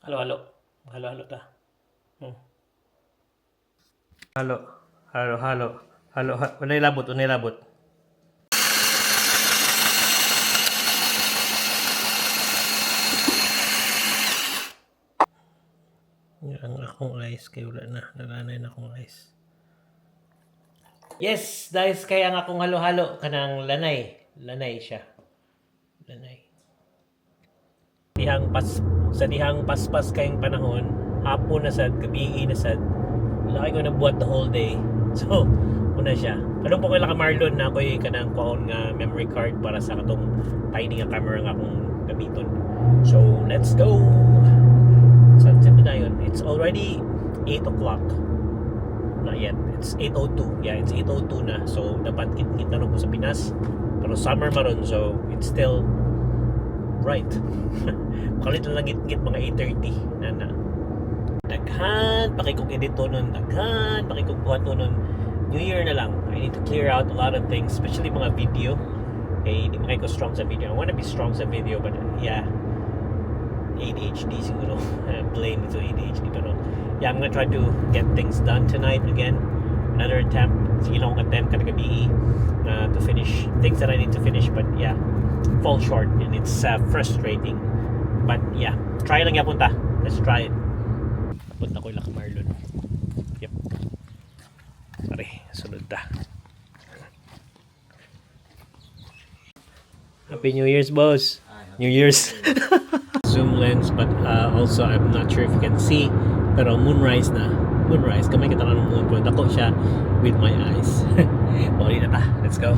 Halo, halo. Halo, halo ta. Halo. Halo, halo. Halo, unay labot, unay labot. Ang akong ice kay wala na. Nalanay na akong ice. Yes, guys, kaya ang akong halo-halo kanang lanay. Lanay siya. Lanay. Sa dihang paspas kayong panahon, hapon na sad, gabi na sad. Laki ko na buhat the whole day. So, una siya. Anong po kaila ka Marlon na ako'y kanang kwaon nga memory card para sa katong tiny nga camera nga akong gamiton. So, let's go! Sunset na yun. It's already 8 o'clock. Not yet. It's 8:02. Yeah, it's 8:02 na. So, dapat kit-kit na po sa Pinas. Pero summer maron, so it's still bright. Kalit na lang git-git mga 8:30 na. Daghan, pakikong edito nun. Daghan, pakikong buhat nun. New Year na lang. I need to clear out a lot of things, especially mga video. Okay, hindi makiko strong sa video. I want to be strong sa video, but yeah. ADHD siguro. Blame it to ADHD. Pero yeah, I'm gonna try to get things done tonight again. Another attempt. Sige lang akong attempt kada gabi to finish things that I need to finish. But yeah, fall short and it's frustrating. But yeah, try lang yapon ta. Let's try it. Punta ko lang Marlon. Yep. Sorry, sunod ta. Happy New Year's, boss. New Year's. Zoom lens, but also I'm not sure if you can see, pero moonrise na. Moonrise, kamay kita ng moon, pero dako siya with my eyes. Bali na ta. Let's go.